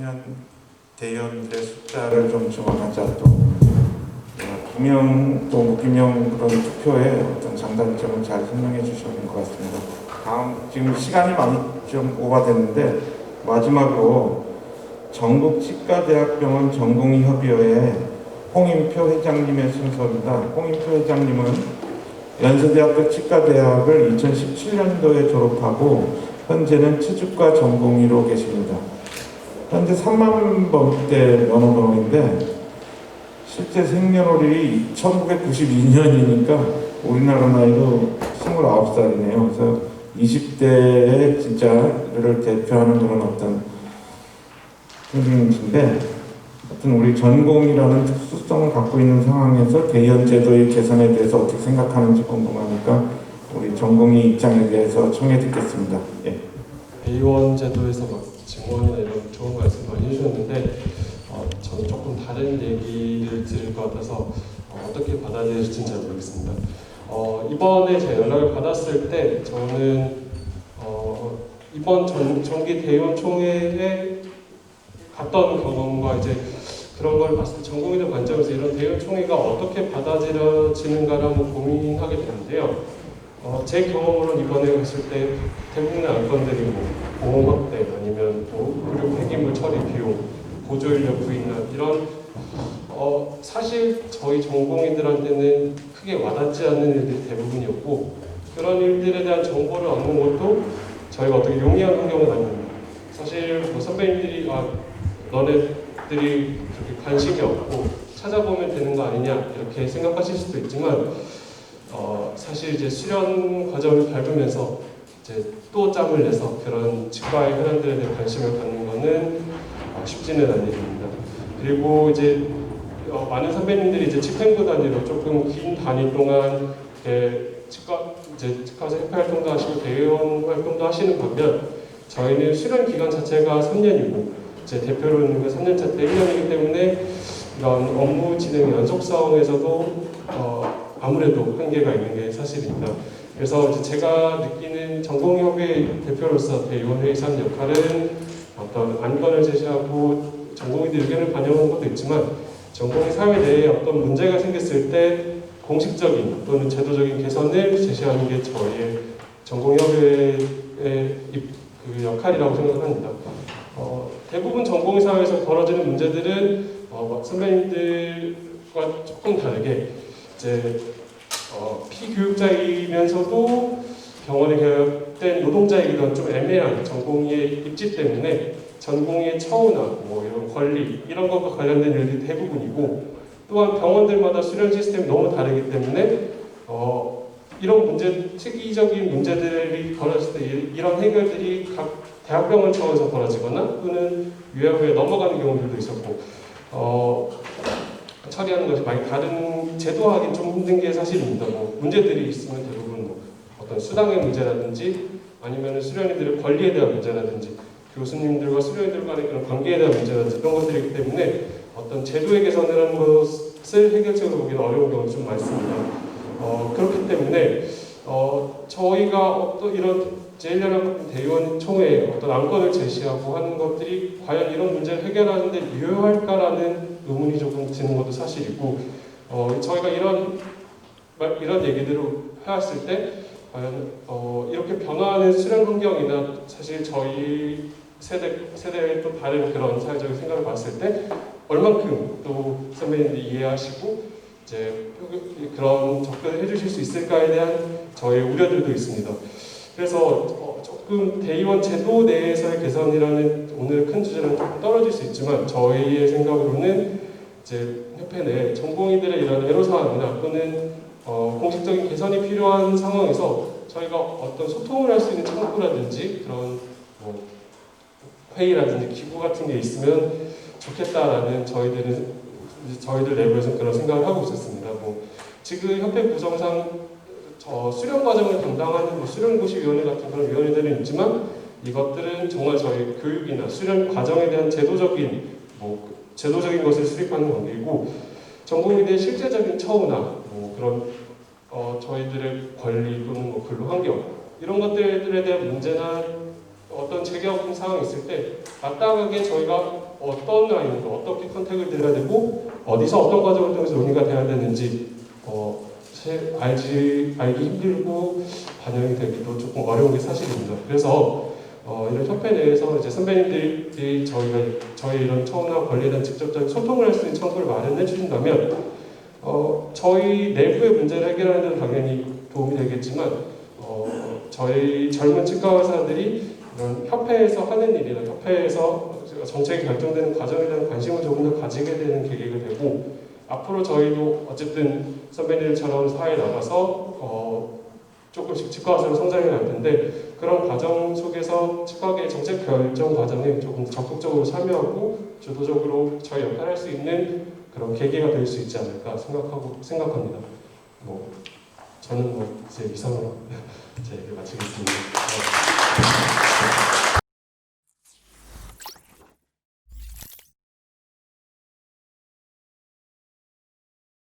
청년 대의원들의 숫자를 좀 증언하자. 또 기명 또 무기명 그런 투표의 어떤 장단점을 잘 설명해 주시는 것 같습니다. 다음 지금 시간이 많이 좀 오바됐는데 마지막으로 전국치과대학병원 전공의협의회의 홍인표 회장님의 순서입니다. 홍인표 회장님은 연세대학교 치과대학을 2017년도에 졸업하고 현재는 치주과 전공의로 계십니다. 현재 3만 번대 면허번호인데 실제 생년월일이 1992년이니까 우리나라 나이로 29살이네요. 그래서 20대의 진짜를 대표하는 그런 어떤 선생님이신데, 하여튼 우리 전공이라는 특수성을 갖고 있는 상황에서 대의원 제도의 개선에 대해서 어떻게 생각하는지 궁금하니까 우리 전공의 입장에 대해서 청해 듣겠습니다. 예. 대의원 제도에서 증언이나 이런 좋은 말씀 많이 해주셨는데 저는 조금 다른 얘기를 들을 것 같아서 어떻게 받아들일지는 잘 모르겠습니다. 이번에 제가 연락을 받았을 때 저는 이번 정기 대의원 총회에 갔던 경험과 이제 그런 걸 봤을 때 전공의들 관점에서 이런 대의원 총회가 어떻게 받아들여지는가를 한번 고민하게 되는데요. 제 경험으로는 이번에 갔을 때 대부분의 안건들이 뭐 보험 확대 아니면 뭐 의료 폐기물 처리 비용, 보조인력 부인난 이런 사실 저희 전공의들한테는 크게 와닿지 않는 일들이 대부분이었고 그런 일들에 대한 정보를 얻는 것도 저희가 어떻게 용이한 환경은 아닙니다. 사실 뭐 선배님들이 너네들이 그렇게 관심이 없고 찾아보면 되는 거 아니냐 이렇게 생각하실 수도 있지만 사실 이제 수련 과정을 밟으면서 이제 또 짬을 내서 그런 치과의 현안들에 대해 관심을 갖는 것은 쉽지는 않은 일입니다. 그리고 이제 많은 선배님들이 이제 집행부 단위로 조금 긴 단위 동안 치과에서 협회 활동도 하시고 대의원 활동도 하시는 반면 저희는 수련 기간 자체가 3년이고 제 대표로는 3년차 때 1년이기 때문에 이런 업무 진행 연속성에서도 아무래도 한계가 있는 게 사실입니다. 그래서 이제 제가 느끼는 전공협의 대표로서 대의원회의사 하는 역할은 어떤 안건을 제시하고 전공의들 의견을 반영하는 것도 있지만 전공의 사회 내에 어떤 문제가 생겼을 때 공식적인 또는 제도적인 개선을 제시하는 게 저희의 전공협의회의 그 역할이라고 생각합니다. 대부분 전공의 사회에서 벌어지는 문제들은 선배님들과 조금 다르게 이제 피교육자이면서도 병원에 개업된 노동자이기도 한 좀 애매한 전공의의 입지 때문에 전공의의 처우나 뭐 이런 권리 이런 것과 관련된 일들이 대부분이고 또한 병원들마다 수련 시스템이 너무 다르기 때문에 이런 문제 특이적인 문제들이 벌어질 때 이런 해결들이 각 대학병원 차원에서 벌어지거나 또는 유야부에 넘어가는 경우들도 있었고 처리하는 것이 많이 다른 제도화하기 좀 힘든 게 사실입니다. 뭐 문제들이 있으면 대부분 뭐 어떤 수당의 문제라든지 아니면 수련의들의 권리에 대한 문제라든지 교수님들과 수련의들 간의 그런 관계에 대한 문제라든지 이런 것들이기 때문에 어떤 제도의 개선을 하는 것을 해결책으로 보기는 어려운 경우가 좀 많습니다. 그렇기 때문에 저희가 어떤 이런 제1연합 대의원 총회에 어떤 안건을 제시하고 하는 것들이 과연 이런 문제를 해결하는 데 유효할까라는 의문이 조금 드는 것도 사실이고 저희가 이런 얘기들을 해왔을 때 과연 이렇게 변화하는 수련 환경이나 사실 저희 세대의 또 다른 그런 사회적인 생각을 봤을 때 얼만큼 또 선배님들이 이해하시고 이제 그런 접근을 해주실 수 있을까에 대한 저의 우려들도 있습니다. 그래서 조금 대의원 제도 내에서의 개선이라는 오늘 큰 주제는 조금 떨어질 수 있지만 저희의 생각으로는 이제 협회 내 전공의들의 이런 애로사항이나 또는 공식적인 개선이 필요한 상황에서 저희가 어떤 소통을 할 수 있는 창구라든지 그런 뭐 회의라든지 기구 같은 게 있으면 좋겠다라는 저희들 내부에서 그런 생각을 하고 있었습니다. 뭐 지금 협회 구성상 수련 과정을 담당하는 뭐 수련고시위원회 같은 그런 위원회들은 있지만 이것들은 정말 저희 교육이나 수련 과정에 대한 제도적인 것을 수립하는 관계이고 전공의들의 실제적인 처우나 뭐 그런 저희들의 권리 또는 뭐 근로 환경 이런 것들에 대한 문제나 어떤 제기하고 있는 상황이 있을 때 마땅하게 저희가 어떤 라인으로 어떻게 컨택을 드려야 되고 어디서 어떤 과정을 통해서 논의가 돼야 되는지 알기 힘들고 반영이 되기도 조금 어려운 게 사실입니다. 그래서 이런 협회 내에서 이제 선배님들이 저희 이런 처우나 권리에 대한 직접적인 소통을 할 수 있는 창구를 마련해 주신다면 저희 내부의 문제를 해결하는 데는 당연히 도움이 되겠지만 저희 젊은 치과 의사들이 이런 협회에서 하는 일이나 협회에서 정책이 결정되는 과정에 대한 관심을 조금 더 가지게 되는 계기가 되고 앞으로 저희도 어쨌든 선배님들처럼 사회에 나가서 조금씩 치과 의사로 성장해 갈 텐데 그런 과정 속에서 치과계 정책 결정 과정에 조금 적극적으로 참여하고 주도적으로 저희 역할을 할 수 있는 그런 계기가 될 수 있지 않을까 생각합니다. 저는 이제 이상으로 제 얘기를 마치겠습니다.